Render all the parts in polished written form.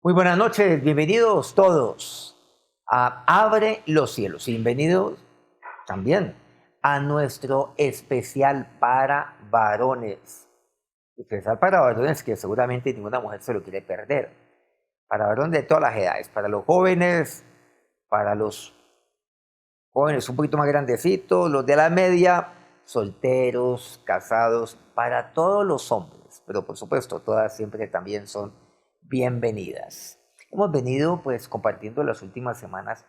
Muy buenas noches, bienvenidos todos a Abre los cielos. Bienvenidos también a nuestro especial para varones. Especial para varones que seguramente ninguna mujer se lo quiere perder. Para varones de todas las edades, para los jóvenes, para los jóvenes un poquito más grandecitos, los de la media, solteros, casados, para todos los hombres. Pero por supuesto, todas siempre también son bienvenidas. Hemos venido pues compartiendo las últimas semanas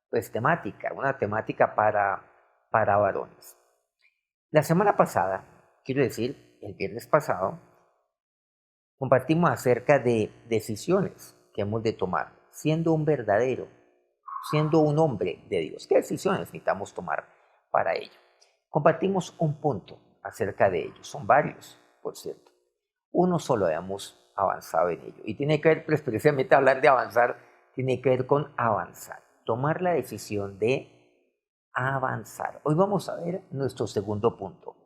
pues temática, una temática para varones. La semana pasada, quiero decir, el viernes pasado, compartimos acerca de decisiones que hemos de tomar, siendo un verdadero, siendo un hombre de Dios. ¿Qué decisiones necesitamos tomar para ello? Compartimos un punto acerca de ello, son varios, por cierto. Uno solo hemos avanzado en ello. Y tiene que ver, pues, precisamente hablar de avanzar, tiene que ver con avanzar, tomar la decisión de avanzar. Hoy vamos a ver nuestro segundo punto.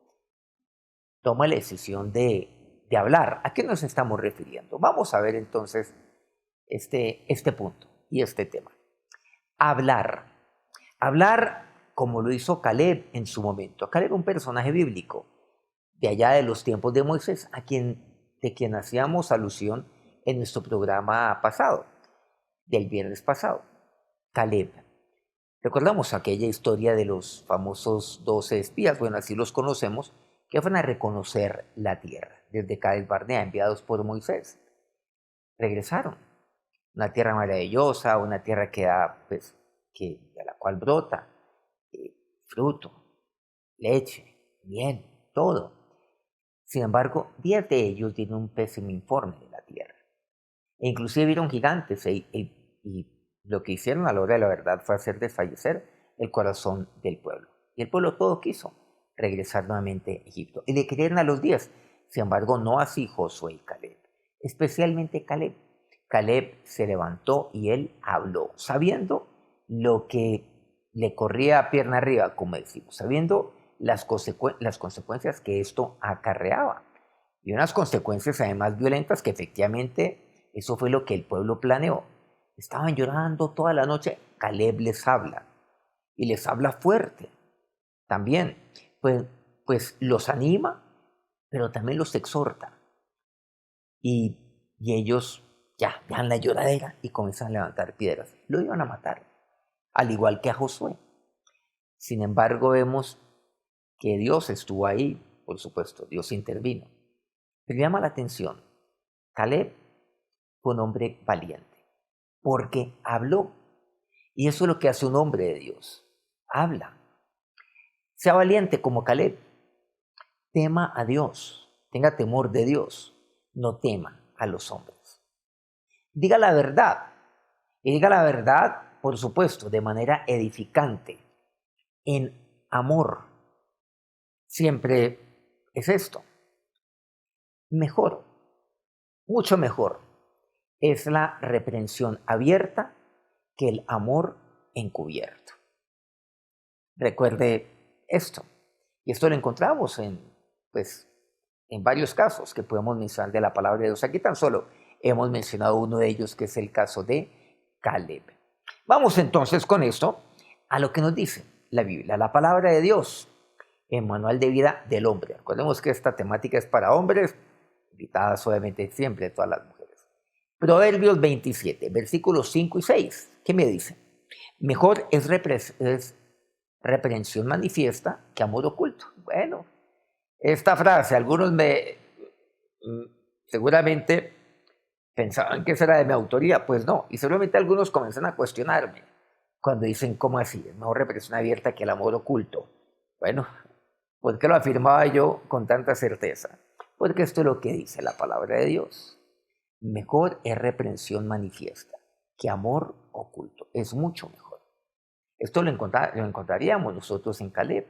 Toma la decisión de hablar. ¿A qué nos estamos refiriendo? Vamos a ver entonces este punto y este tema. Hablar. Hablar como lo hizo Caleb en su momento. Caleb era un personaje bíblico de allá de los tiempos de Moisés, de quien hacíamos alusión en nuestro programa pasado, del viernes pasado. Caleb. Recordamos aquella historia de los famosos 12 espías, bueno, así los conocemos, que fueron a reconocer la tierra desde Cades Barnea, enviados por Moisés. Regresaron. Una tierra maravillosa, una tierra que da, pues, de la cual brota fruto, leche, miel, todo. Sin embargo, 10 de ellos dieron un pésimo informe de la tierra. E inclusive vieron gigantes y lo que hicieron a la hora de la verdad fue hacer desfallecer el corazón del pueblo. Y el pueblo todo quiso regresar nuevamente a Egipto. Y le creyeron a los 10. Sin embargo, no así Josué y Caleb. Especialmente Caleb. Caleb se levantó y él habló, sabiendo lo que le corría a pierna arriba, como decimos, sabiendo las consecuencias que esto acarreaba. Y unas consecuencias además violentas que efectivamente eso fue lo que el pueblo planeó. Estaban llorando toda la noche. Caleb les habla y les habla fuerte. También, pues los anima, pero también los exhorta. Y ellos ya dejan la lloradera y comienzan a levantar piedras. Lo iban a matar, al igual que a Josué. Sin embargo, vemos que Dios estuvo ahí, por supuesto, Dios intervino. Pero llama la atención, Caleb fue un hombre valiente, porque habló. Y eso es lo que hace un hombre de Dios, habla. Sea valiente como Caleb, tema a Dios, tenga temor de Dios, no tema a los hombres. Diga la verdad, y diga la verdad, por supuesto, de manera edificante, en amor. Siempre es esto. Mejor, mucho mejor, es la reprensión abierta que el amor encubierto. Recuerde esto. Y esto lo encontramos pues, en varios casos que podemos mencionar de la palabra de Dios. Aquí tan solo hemos mencionado uno de ellos, que es el caso de Caleb. Vamos entonces con esto a lo que nos dice la Biblia, la palabra de Dios, en Manual de Vida del Hombre. Recordemos que esta temática es para hombres, invitadas obviamente siempre todas las mujeres. Proverbios 27, versículos 5 y 6. ¿Qué me dice? Mejor es reprensión manifiesta que amor oculto. Bueno, esta frase, algunos seguramente pensaban que esa era de mi autoría, pues no, y seguramente algunos comienzan a cuestionarme cuando dicen, ¿cómo así? Es mejor represión abierta que el amor oculto. Bueno, ¿por qué lo afirmaba yo con tanta certeza? Porque esto es lo que dice la palabra de Dios. Mejor es reprensión manifiesta que amor oculto. Es mucho mejor. Esto lo encontraríamos nosotros en Caleb.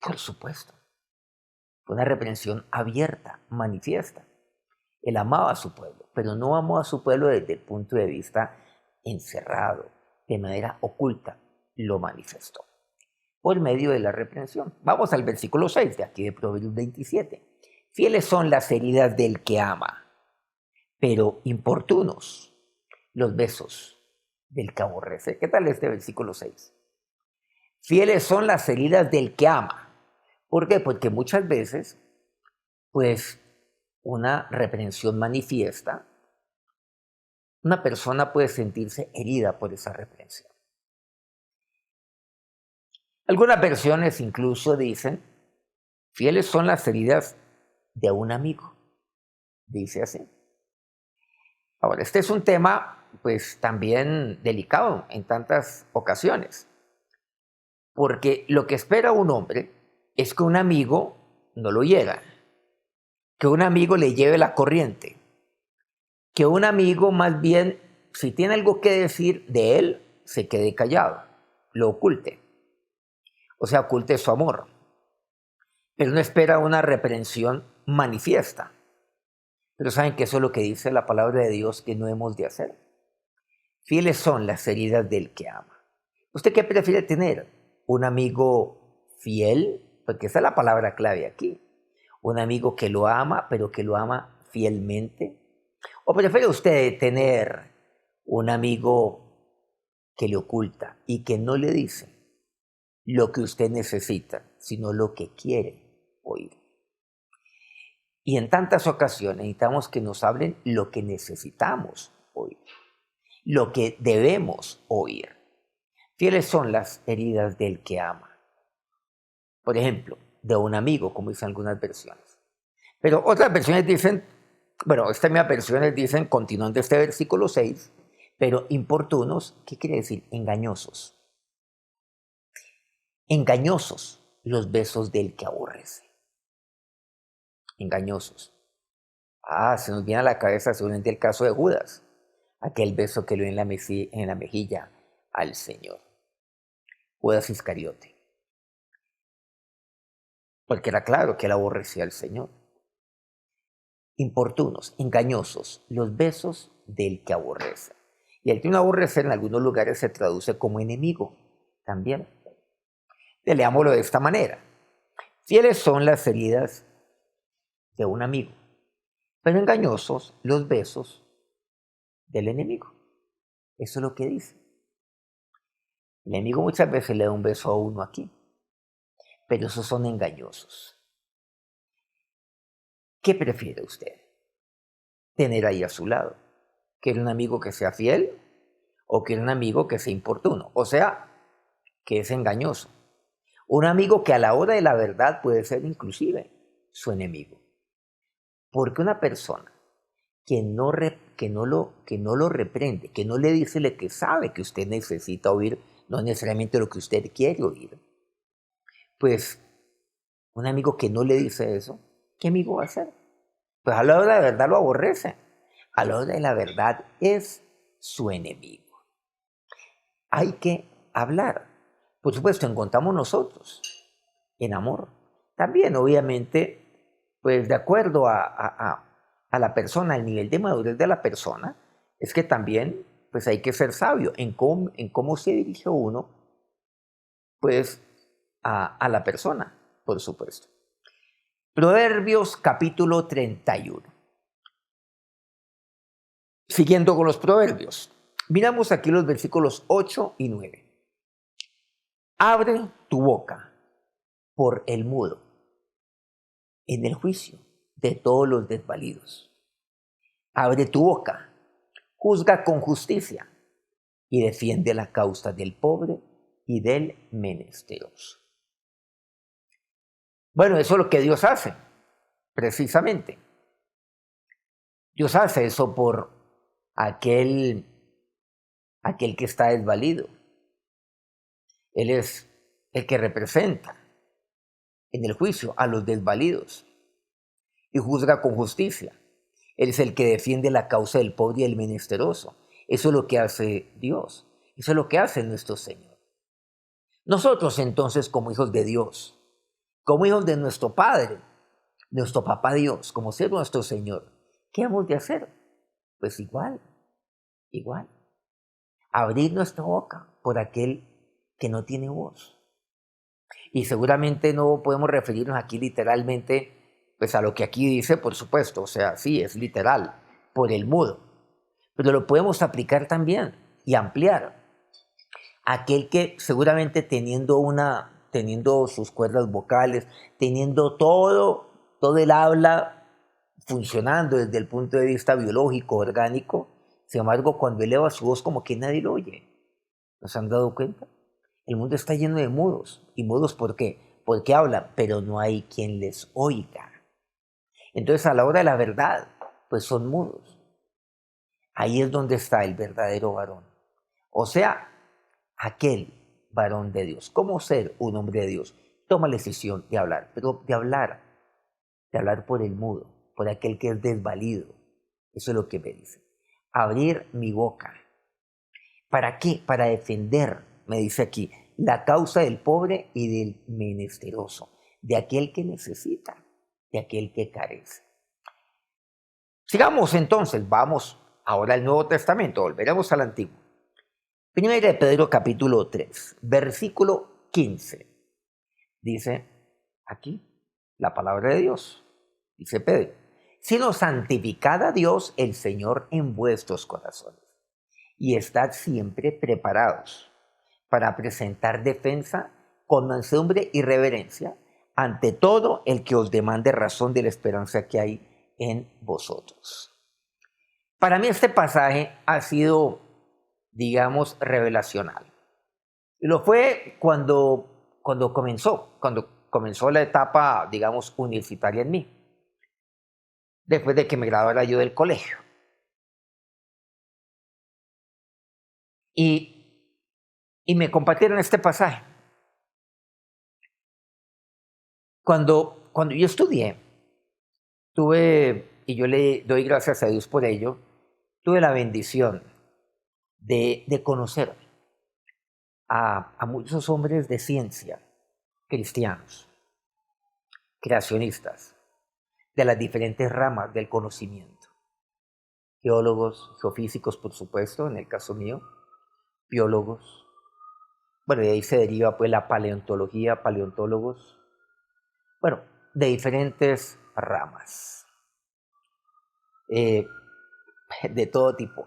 Por supuesto. Fue una reprensión abierta, manifiesta. Él amaba a su pueblo, pero no amó a su pueblo desde el punto de vista encerrado, de manera oculta. Lo manifestó por medio de la reprensión. Vamos al versículo 6 de aquí de Proverbios 27. Fieles son las heridas del que ama, pero importunos los besos del que aborrece. ¿Qué tal este versículo 6? Fieles son las heridas del que ama. ¿Por qué? Porque muchas veces, pues, una reprensión manifiesta, una persona puede sentirse herida por esa reprensión. Algunas versiones incluso dicen, fieles son las heridas de un amigo. Dice así. Ahora, este es un tema, pues, también delicado en tantas ocasiones, porque lo que espera un hombre es que un amigo no lo hiera, que un amigo le lleve la corriente, que un amigo más bien, si tiene algo que decir de él, se quede callado, lo oculte, o sea, oculte su amor, pero no espera una reprensión manifiesta. Pero saben que eso es lo que dice la palabra de Dios que no hemos de hacer. Fieles son las heridas del que ama. ¿Usted qué prefiere tener? ¿Un amigo fiel? Porque esa es la palabra clave aquí. ¿Un amigo que lo ama, pero que lo ama fielmente? ¿O prefiere usted tener un amigo que le oculta y que no le dice lo que usted necesita, sino lo que quiere oír? Y en tantas ocasiones necesitamos que nos hablen lo que necesitamos oír, lo que debemos oír. Fieles son las heridas del que ama. Por ejemplo, de un amigo, como dicen algunas versiones. Pero otras versiones dicen, bueno, estas mismas versiones dicen, continuando este versículo 6, pero importunos, ¿qué quiere decir? Engañosos. Engañosos los besos del que aborrece. Engañosos. Se nos viene a la cabeza seguramente el caso de Judas, aquel beso que le dio en la mejilla al Señor. Judas Iscariote. Porque era claro que él aborrecía al Señor. Importunos, engañosos, los besos del que aborrece. Y el término aborrecer en algunos lugares se traduce como enemigo también. Leámoslo de esta manera. Fieles son las heridas de un amigo, pero engañosos los besos del enemigo. Eso es lo que dice. El enemigo muchas veces le da un beso a uno aquí, pero esos son engañosos. ¿Qué prefiere usted tener ahí a su lado? ¿Quiere un amigo que sea fiel o quiere un amigo que sea importuno? O sea, que es engañoso. Un amigo que a la hora de la verdad puede ser inclusive su enemigo. Porque una persona que no lo reprende, que no le dice lo que sabe que usted necesita oír, no necesariamente lo que usted quiere oír, pues un amigo que no le dice eso, ¿qué amigo va a ser? Pues a la hora de la verdad lo aborrece. A la hora de la verdad es su enemigo. Hay que hablar. Por supuesto, encontramos nosotros en amor. También, obviamente, pues de acuerdo a la persona, al nivel de madurez de la persona, es que también pues hay que ser sabio en cómo se dirige uno pues a la persona, por supuesto. Proverbios capítulo 31. Siguiendo con los proverbios, miramos aquí los versículos 8 y 9. Abre tu boca por el mudo en el juicio de todos los desvalidos. Abre tu boca, juzga con justicia y defiende la causa del pobre y del menesteroso. Bueno, eso es lo que Dios hace, precisamente. Dios hace eso por aquel que está desvalido. Él es el que representa en el juicio a los desvalidos y juzga con justicia. Él es el que defiende la causa del pobre y el menesteroso. Eso es lo que hace Dios. Eso es lo que hace nuestro Señor. Nosotros entonces, como hijos de Dios, como hijos de nuestro Padre, nuestro Papá Dios, como ser nuestro Señor, ¿qué hemos de hacer? Pues igual. Abrir nuestra boca por aquel que no tiene voz. Y seguramente no podemos referirnos aquí literalmente pues a lo que aquí dice, por supuesto, o sea, sí, es literal. por el mudo. Pero lo podemos aplicar también y ampliar. Aquel que seguramente teniendo sus cuerdas vocales, teniendo todo el habla funcionando desde el punto de vista biológico, orgánico, sin embargo, cuando eleva su voz como que nadie lo oye. ¿Nos han dado cuenta? El mundo está lleno de mudos. ¿Y mudos por qué? Porque hablan, pero no hay quien les oiga. Entonces, a la hora de la verdad, pues son mudos. Ahí es donde está el verdadero varón. O sea, aquel varón de Dios. ¿Cómo ser un hombre de Dios? Toma la decisión de hablar, pero de hablar por el mudo, por aquel que es desvalido. Eso es lo que me dice. Abrir mi boca. ¿Para qué? Para defender, me dice aquí, la causa del pobre y del menesteroso, de aquel que necesita, de aquel que carece. Sigamos entonces, vamos ahora al Nuevo Testamento, volveremos al Antiguo. Primera de Pedro capítulo 3, versículo 15. Dice aquí la palabra de Dios. Dice Pedro, sino santificad a Dios el Señor en vuestros corazones y estad siempre preparados para presentar defensa con mansedumbre y reverencia ante todo el que os demande razón de la esperanza que hay en vosotros. Para mí este pasaje ha sido, digamos, revelacional. Y lo fue cuando comenzó la etapa, digamos, universitaria en mí, después de que me graduara yo del colegio. Y me compartieron este pasaje. Cuando yo estudié, y yo le doy gracias a Dios por ello, tuve la bendición de conocer a muchos hombres de ciencia, cristianos, creacionistas, de las diferentes ramas del conocimiento. Geólogos, geofísicos, por supuesto, en el caso mío, biólogos. Bueno, de ahí se deriva pues la paleontología, paleontólogos. Bueno, de diferentes ramas, eh, de todo tipo,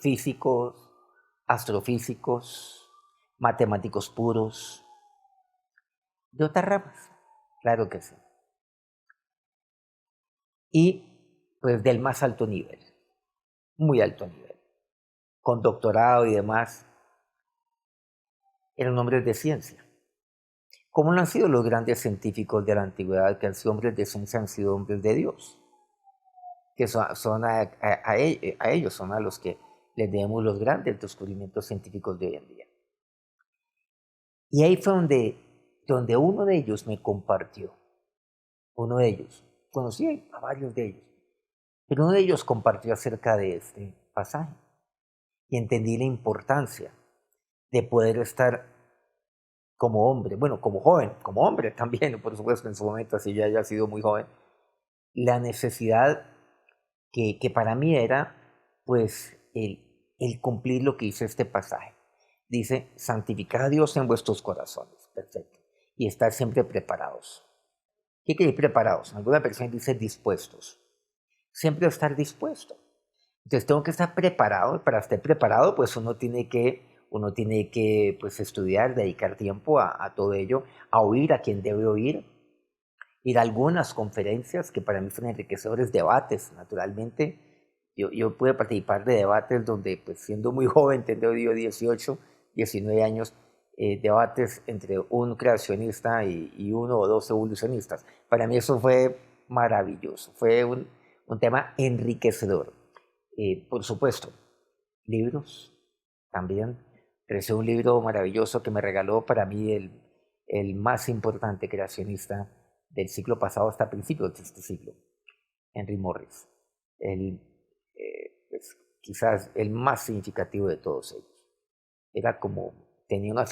físicos, astrofísicos, matemáticos puros, de otras ramas, claro que sí. Y pues del más alto nivel, muy alto nivel, con doctorado y demás, eran hombres de ciencia. Como no han sido los grandes científicos de la antigüedad, que han sido hombres de ciencia, han sido hombres de Dios, que son a ellos, son a los que les debemos los grandes descubrimientos científicos de hoy en día. Y ahí fue donde uno de ellos me compartió, uno de ellos, conocí a varios de ellos, pero uno de ellos compartió acerca de este pasaje y entendí la importancia de poder estar como hombre, bueno, como joven, como hombre también, por supuesto, en su momento, así ya haya sido muy joven, la necesidad que para mí era, pues, el cumplir lo que dice este pasaje. Dice, santificad a Dios en vuestros corazones, perfecto, y estar siempre preparados. ¿Qué quiere decir preparados? Alguna persona dice dispuestos, siempre estar dispuesto. Entonces tengo que estar preparado, para estar preparado, pues uno tiene que pues, estudiar, dedicar tiempo a todo ello, a oír a quien debe oír, ir a algunas conferencias que para mí son enriquecedores, debates, naturalmente. Yo pude participar de debates donde, pues siendo muy joven, tendría 18, 19 años, debates entre un creacionista y uno o dos evolucionistas. Para mí eso fue maravilloso, fue un tema enriquecedor. Por supuesto, libros también. Recibí un libro maravilloso que me regaló para mí el más importante creacionista del siglo pasado hasta principios de este siglo, Henry Morris. El, pues, quizás el más significativo de todos ellos. Tenía una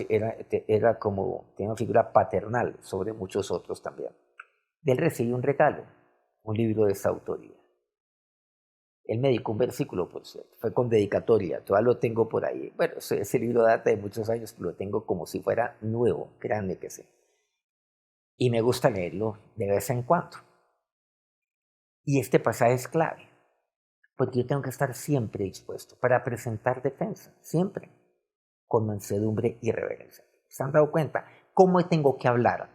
figura paternal sobre muchos otros también. De él recibí un regalo, un libro de esa autoría. Él me dedicó un versículo, por cierto, fue con dedicatoria, todavía lo tengo por ahí. Bueno, ese libro data de muchos años, pero lo tengo como si fuera nuevo, grande que sea. Y me gusta leerlo de vez en cuando. Y este pasaje es clave. Porque yo tengo que estar siempre dispuesto para presentar defensa, siempre, con mansedumbre y reverencia. ¿Se han dado cuenta? ¿Cómo tengo que hablar?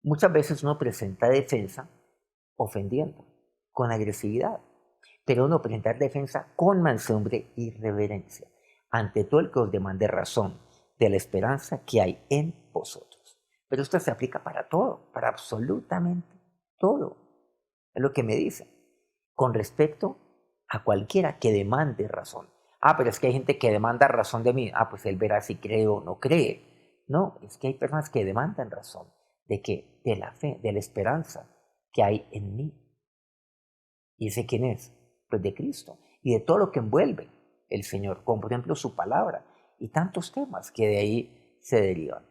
Muchas veces uno presenta defensa ofendiendo, con agresividad, pero uno presenta defensa con mansedumbre y reverencia, ante todo el que os demande razón de la esperanza que hay en vosotros. Pero esto se aplica para todo, para absolutamente todo. Es lo que me dice. Con respecto a cualquiera que demande razón. Pero es que hay gente que demanda razón de mí. Pues él verá si cree o no cree. No, es que hay personas que demandan razón. ¿De qué? De la fe, de la esperanza que hay en mí. ¿Y ese quién es? Pues de Cristo. Y de todo lo que envuelve el Señor, como por ejemplo su palabra. Y tantos temas que de ahí se derivan.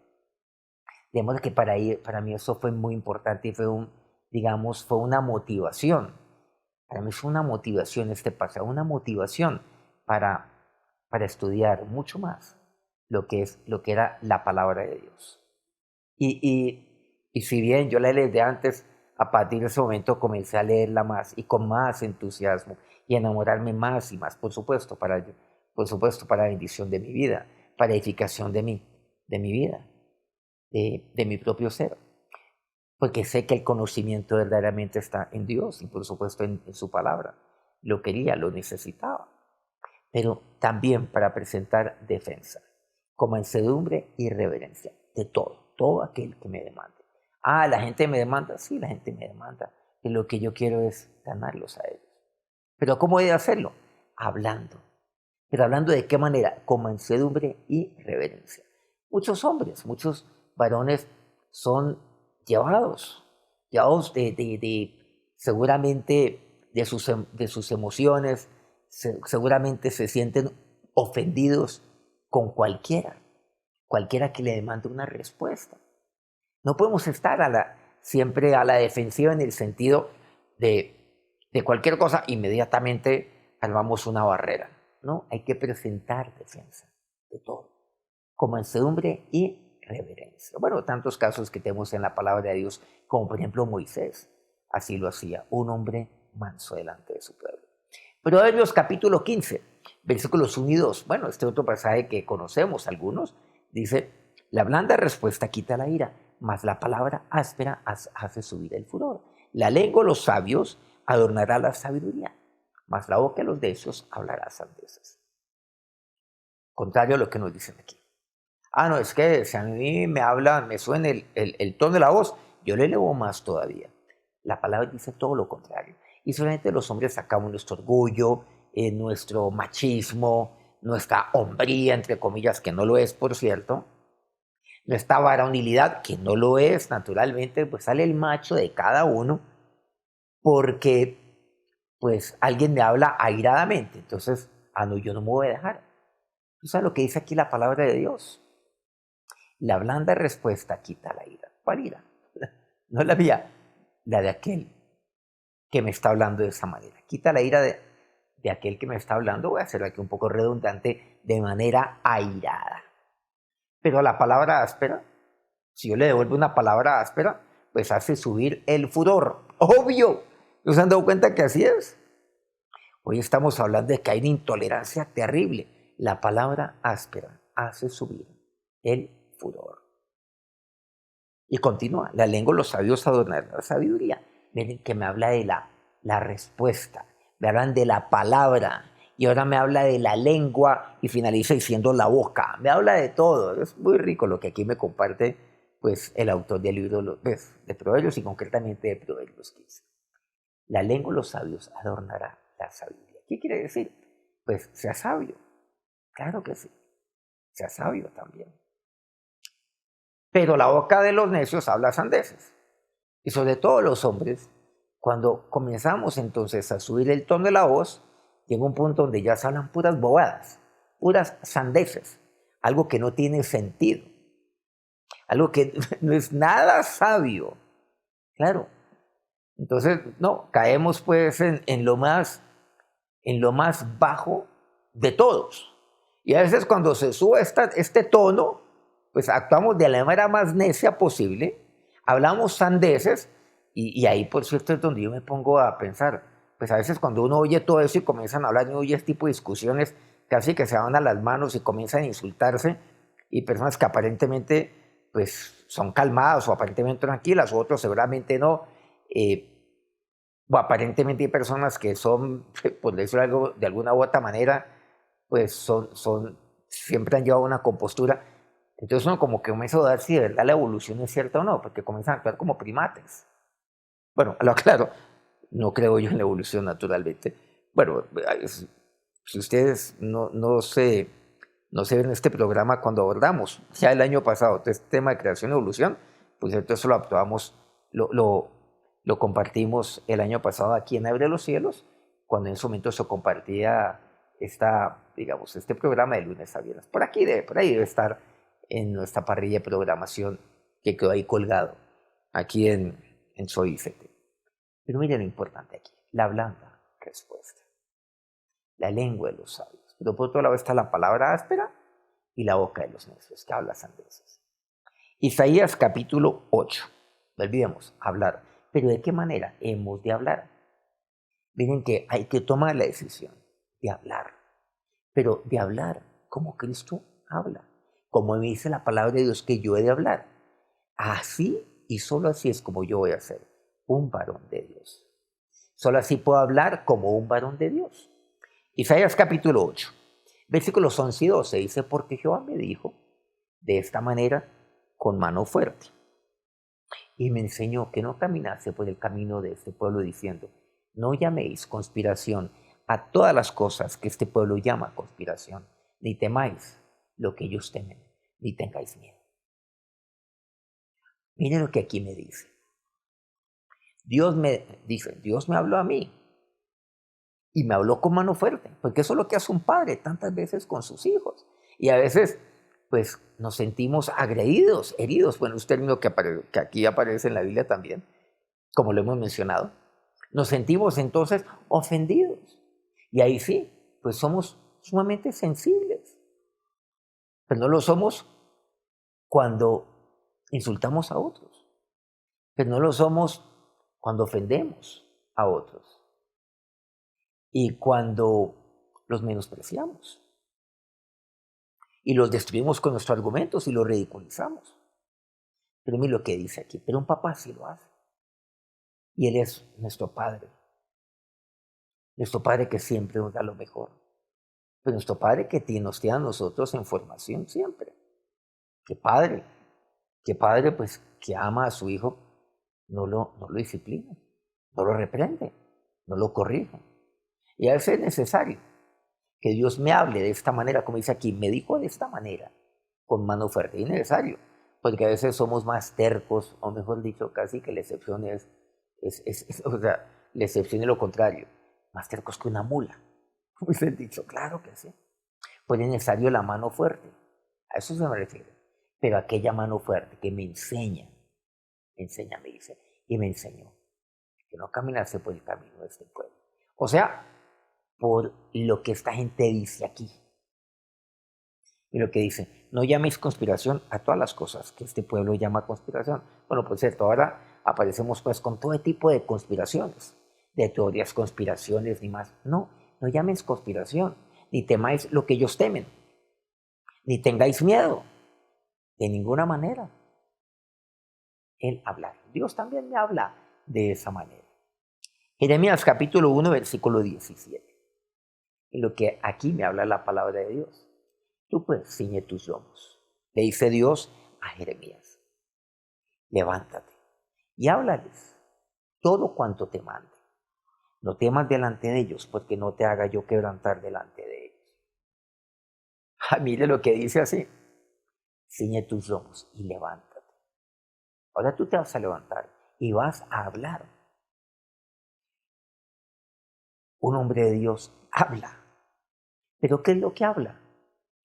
De modo que para mí eso fue muy importante y fue fue una motivación. Para mí fue una motivación este pasaje, una motivación para estudiar mucho más lo que era la palabra de Dios. Y si bien yo la leí desde antes, a partir de ese momento comencé a leerla más y con más entusiasmo y enamorarme más y más, por supuesto, para bendición de mi vida, para edificación de mi vida, de mi propio ser. Porque sé que el conocimiento verdaderamente está en Dios y por supuesto en su palabra. Lo quería, lo necesitaba. Pero también para presentar defensa, con mansedumbre y reverencia de todo aquel que me demande. La gente me demanda, sí, la gente me demanda. Y lo que yo quiero es ganarlos a ellos. Pero ¿cómo he de hacerlo? Hablando. ¿Pero hablando de qué manera? Con mansedumbre y reverencia. Muchos hombres, muchos varones son llevados seguramente de sus emociones, seguramente se sienten ofendidos con cualquiera que le demande una respuesta. No podemos estar siempre a la defensiva en el sentido de cualquier cosa, inmediatamente armamos una barrera. No, hay que presentar defensa de todo, con mansedumbre y reverencia. Bueno, tantos casos que tenemos en la palabra de Dios, como por ejemplo Moisés, así lo hacía, un hombre manso delante de su pueblo. Proverbios capítulo 15, versículos 1 y 2. Bueno, este otro pasaje que conocemos algunos, dice, la blanda respuesta quita la ira, mas la palabra áspera hace subir el furor. La lengua de los sabios adornará la sabiduría, mas la boca de los necios hablará sandeces. Contrario a lo que nos dicen aquí. No, es que si a mí me suena el tono de la voz, yo le elevo más todavía. La palabra dice todo lo contrario. Y solamente los hombres sacamos nuestro orgullo, nuestro machismo, nuestra hombría, entre comillas, que no lo es, por cierto, nuestra varonilidad, que no lo es, naturalmente, pues sale el macho de cada uno, porque pues alguien me habla airadamente. Entonces, no, yo no me voy a dejar. ¿Tú sabes lo que dice aquí la palabra de Dios? La blanda respuesta quita la ira. ¿Cuál ira? No la mía, la de aquel que me está hablando de esa manera. Quita la ira de aquel que me está hablando, voy a hacerlo aquí un poco redundante, de manera airada. Pero la palabra áspera, si yo le devuelvo una palabra áspera, pues hace subir el furor. Obvio. ¿No se han dado cuenta que así es? Hoy estamos hablando de que hay una intolerancia terrible. La palabra áspera hace subir el furor. Y continúa, la lengua de los sabios adornará la sabiduría. Miren que me habla de la respuesta, me hablan de la palabra, y ahora me habla de la lengua y finaliza diciendo la boca. Me habla de todo. Es muy rico lo que aquí me comparte pues, el autor del libro de Proverbios y concretamente de Proverbios 15. La lengua de los sabios adornará la sabiduría. ¿Qué quiere decir? Pues sea sabio. Claro que sí. Sea sabio también. Pero la boca de los necios habla sandeces. Y sobre todo los hombres, cuando comenzamos entonces a subir el tono de la voz, llega un punto donde ya se hablan puras bobadas, puras sandeces, algo que no tiene sentido, algo que no es nada sabio. Claro. Entonces, no, caemos pues en lo más bajo de todos. Y a veces cuando se sube este tono, pues actuamos de la manera más necia posible, hablamos sandeces, y ahí por cierto es donde yo me pongo a pensar, pues a veces cuando uno oye todo eso y comienzan a hablar, uno oye este tipo de discusiones, casi que se van a las manos y comienzan a insultarse, y personas que aparentemente pues son calmadas o aparentemente tranquilas, o otros seguramente no, o aparentemente hay personas que son, por decirlo algo, de alguna u otra manera, pues siempre han llevado una compostura. Entonces uno como que comienza a dudar si de verdad la evolución es cierta o no, porque comienzan a actuar como primates. Bueno, lo aclaro, no creo yo en la evolución naturalmente. Bueno, si ustedes no se ven en este programa cuando abordamos, ya el año pasado, todo este tema de creación y evolución, pues entonces lo actuamos, lo compartimos el año pasado aquí en Abre los Cielos, cuando en ese momento se compartía digamos, este programa de lunes a viernes. Por ahí debe estar en nuestra parrilla de programación que quedó ahí colgado, aquí en Soy ICT. Pero mire lo importante aquí, la blanda respuesta, la lengua de los sabios. Pero por otro lado está la palabra áspera y la boca de los necios, que habla sandeces. Isaías capítulo 8. No olvidemos, hablar. Pero ¿de qué manera hemos de hablar? Miren que hay que tomar la decisión de hablar, pero de hablar como Cristo habla, como me dice la palabra de Dios que yo he de hablar. Así y solo así es como yo voy a ser un varón de Dios. Solo así puedo hablar como un varón de Dios. Isaías capítulo 8, versículos 11 y 12 dice, porque Jehová me dijo de esta manera con mano fuerte y me enseñó que no caminase por el camino de este pueblo diciendo, no llaméis conspiración a todas las cosas que este pueblo llama conspiración, ni temáis lo que ellos temen, ni tengáis miedo. Miren lo que aquí me dice. Dios me habló a mí y me habló con mano fuerte, porque eso es lo que hace un padre tantas veces con sus hijos. Y a veces, pues, nos sentimos agredidos, heridos, bueno, es un término que aquí aparece en la Biblia también, como lo hemos mencionado. Nos sentimos entonces ofendidos. Y ahí sí, pues somos sumamente sensibles, pero no lo somos cuando insultamos a otros, pero no lo somos cuando ofendemos a otros y cuando los menospreciamos y los destruimos con nuestros argumentos y los ridiculizamos. Pero mire lo que dice aquí, pero un papá sí lo hace. Y Él es nuestro Padre que siempre nos da lo mejor. Pero nuestro Padre que nos tiene a nosotros en formación siempre. Qué Padre, qué Padre pues que ama a su Hijo, no lo disciplina, no lo reprende, no lo corrige. Y a veces es necesario que Dios me hable de esta manera, como dice aquí, me dijo de esta manera, con mano fuerte. Y es necesario, porque a veces somos más tercos, o mejor dicho, casi que la excepción o sea, la excepción es lo contrario, más tercos que una mula. Como dice el dicho, claro que sí. Pues es necesario la mano fuerte, a eso se me refiere. Pero aquella mano fuerte que me dice, y me enseñó que no caminase por el camino de este pueblo. O sea, por lo que esta gente dice aquí. Y lo que dice, no llaméis conspiración a todas las cosas que este pueblo llama conspiración. Bueno, por cierto, ahora aparecemos pues con todo tipo de conspiraciones, de teorías, conspiraciones, ni más. No llaméis conspiración, ni temáis lo que ellos temen, ni tengáis miedo, de ninguna manera. El hablar. Dios también me habla de esa manera. Jeremías capítulo 1, versículo 17. En lo que aquí me habla la palabra de Dios. Tú pues ciñe tus lomos. Le dice Dios a Jeremías. Levántate y háblales todo cuanto te mande. No temas delante de ellos, porque no te haga yo quebrantar delante de ellos. Mire lo que dice así. Ciñe tus lomos y levántate. Ahora tú te vas a levantar y vas a hablar. Un hombre de Dios habla. ¿Pero qué es lo que habla?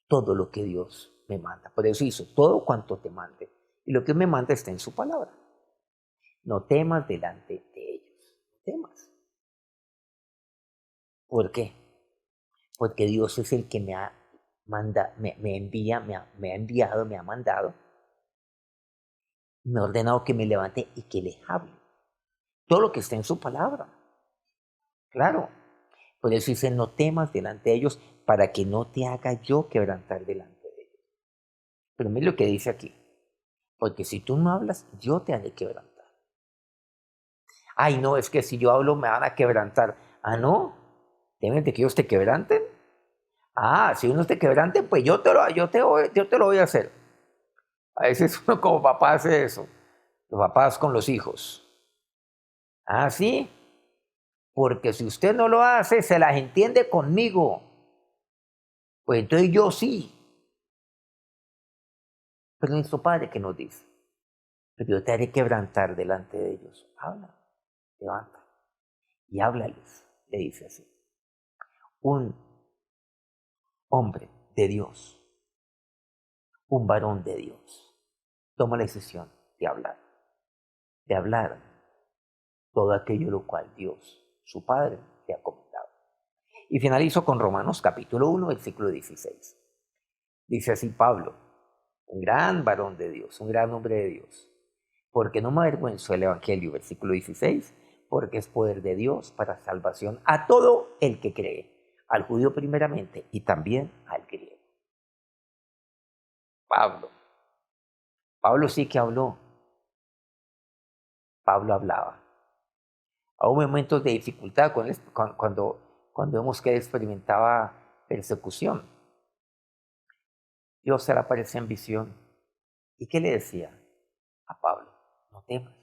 Todo lo que Dios me manda. Por eso hizo todo cuanto te mande. Y lo que me manda está en su palabra. No temas delante de ellos. No temas. ¿Por qué? Porque Dios es el que me ha enviado, me ha mandado, me ha ordenado que me levante y que les hable. Todo lo que está en su palabra. Claro. Por eso dice, no temas delante de ellos para que no te haga yo quebrantar delante de ellos. Pero mira lo que dice aquí. Porque si tú no hablas, yo te haré quebrantar. Ay, no, es que si yo hablo me van a quebrantar. Ah, no. ¿Temen de que ellos te quebranten? Ah, si uno te quebrante, pues yo te lo voy a hacer. A veces uno como papá hace eso. Los papás con los hijos. Ah, sí. Porque si usted no lo hace, se las entiende conmigo. Pues entonces yo sí. Pero nuestro Padre que nos dice, pero yo te haré quebrantar delante de ellos. Habla, levanta y háblales, le dice así. Un hombre de Dios, un varón de Dios, toma la decisión de hablar todo aquello lo cual Dios, su Padre, le ha comentado. Y finalizo con Romanos capítulo 1, versículo 16. Dice así Pablo, un gran varón de Dios, un gran hombre de Dios, porque no me avergüenzo del Evangelio, versículo 16, porque es poder de Dios para salvación a todo el que cree, al judío primeramente y también al griego. Pablo, Pablo sí que habló, Pablo hablaba. Hubo momentos de dificultad cuando vemos que él experimentaba persecución. Dios se le aparece en visión. ¿Y qué le decía a Pablo? No temas,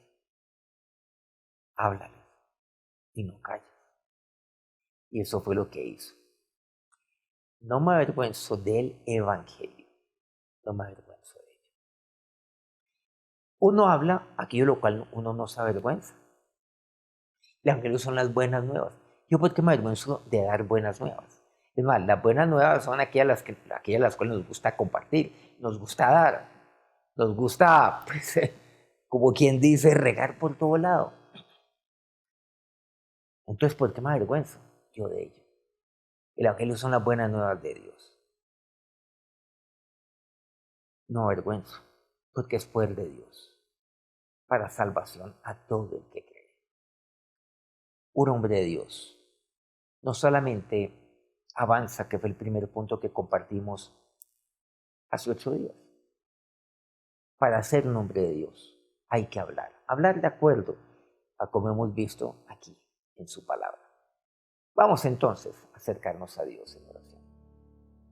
háblales y no calles. Y eso fue lo que hizo. No me avergüenzo del Evangelio, no me avergüenzo de ello. Uno habla aquello lo cual uno no se avergüenza. El Evangelio son las buenas nuevas. ¿Yo por qué me avergüenzo de dar buenas nuevas? Es más, las buenas nuevas son aquellas las cuales nos gusta compartir, nos gusta dar, nos gusta, pues, como quien dice, regar por todo lado. Entonces, ¿por qué me avergüenzo yo de ello? El Evangelio son las buenas nuevas de Dios. No me avergüenzo, porque es poder de Dios para salvación a todo el que cree. Un hombre de Dios no solamente avanza, que fue el primer punto que compartimos hace 8 días. Para ser un hombre de Dios hay que hablar. Hablar de acuerdo a como hemos visto aquí en su palabra. Vamos entonces a acercarnos a Dios en oración.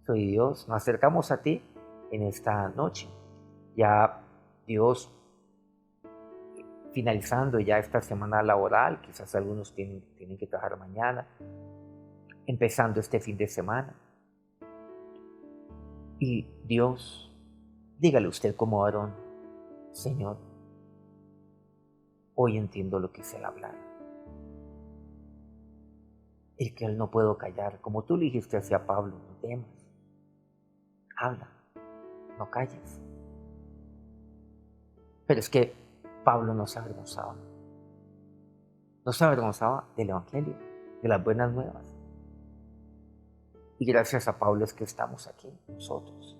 Soy Dios, nos acercamos a ti en esta noche. Ya Dios, finalizando ya esta semana laboral, quizás algunos tienen que trabajar mañana, empezando este fin de semana. Y Dios, dígale usted como varón, Señor, hoy entiendo lo que es el hablar. El que él no puedo callar, como tú le dijiste hacia Pablo, no temas, habla, no calles. Pero es que Pablo no se avergonzaba del Evangelio, de las buenas nuevas. Y gracias a Pablo es que estamos aquí, nosotros.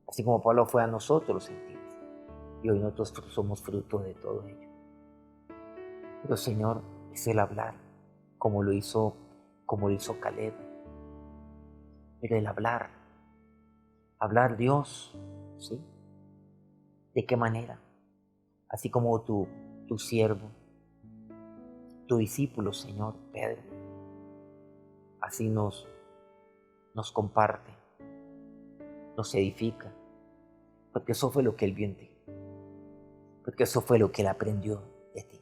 Así como Pablo fue a nosotros los gentiles. Y hoy nosotros somos fruto de todo ello. Pero Señor, es el hablar, como lo hizo Caleb. Pero el hablar Dios, ¿sí? ¿De qué manera? Así como tu siervo, tu discípulo, Señor, Pedro, así nos comparte, nos edifica, porque eso fue lo que él vio en ti, porque eso fue lo que él aprendió de ti,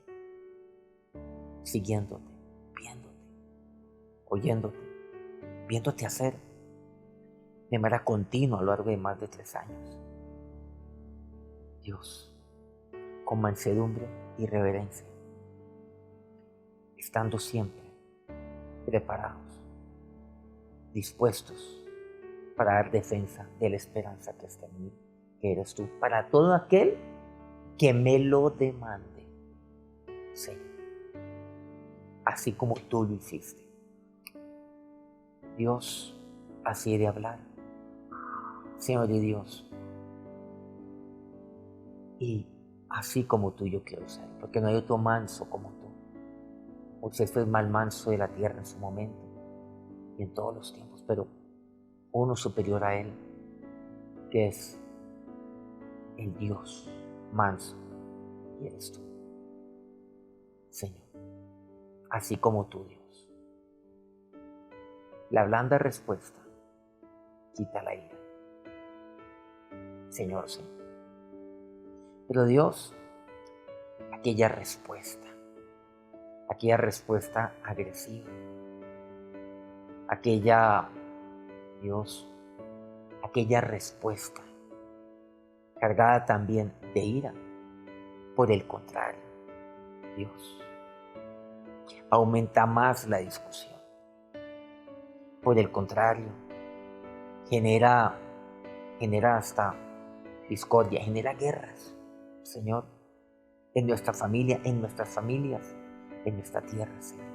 siguiéndote, viéndote, oyéndote, viéndote hacer de manera continua a lo largo de más de 3 años. Dios, con mansedumbre y reverencia, estando siempre preparados, dispuestos para dar defensa de la esperanza que está en mí, que eres tú, para todo aquel que me lo demande, Señor, así como tú lo hiciste. Dios, así he de hablar, Señor y Dios, y así como tú yo quiero ser, porque no hay otro manso como tú. Moisés fue el más manso de la tierra en su momento y en todos los tiempos, pero uno superior a él, que es el Dios manso, y eres tú, Señor, así como tú, Dios. La blanda respuesta quita la ira, Señor, sí. Pero Dios, aquella respuesta agresiva, Dios, aquella respuesta cargada también de ira, por el contrario, Dios, aumenta más la discusión. Por el contrario, genera hasta discordia, genera guerras, Señor, en nuestra familia, en nuestras familias, en nuestra tierra, Señor.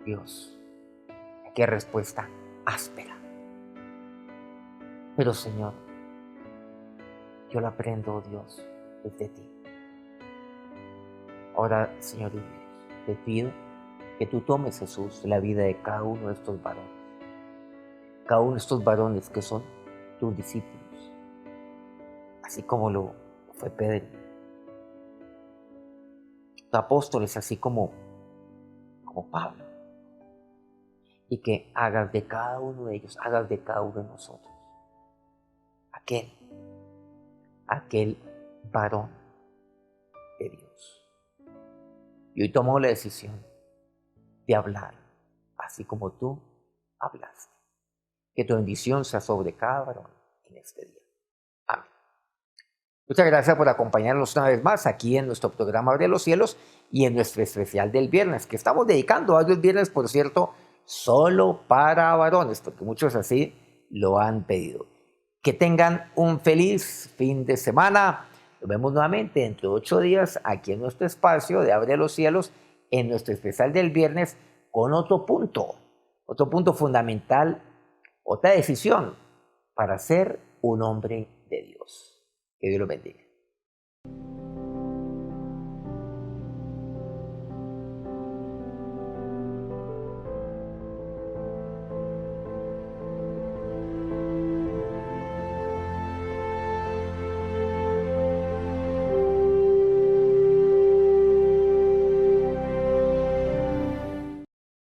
Dios, qué respuesta áspera. Pero, Señor, yo la aprendo, oh Dios, desde ti. Ahora, Señor Dios, te pido que tú tomes, Jesús, la vida de cada uno de estos varones. Cada uno de estos varones que son tus discípulos, así como lo fue Pedro. Tus apóstoles, así como Pablo. Y que hagas de cada uno de ellos, hagas de cada uno de nosotros aquel varón de Dios. Y hoy tomo la decisión de hablar, así como tú hablaste. Que tu bendición sea sobre cada varón en este día. Amén. Muchas gracias por acompañarnos una vez más aquí en nuestro programa Abre los Cielos y en nuestro especial del viernes, que estamos dedicando a varios viernes, por cierto, solo para varones, porque muchos así lo han pedido. Que tengan un feliz fin de semana. Nos vemos nuevamente dentro de 8 días aquí en nuestro espacio de Abre los Cielos, en nuestro especial del viernes, con otro punto fundamental, otra decisión para ser un hombre de Dios. Que Dios lo bendiga.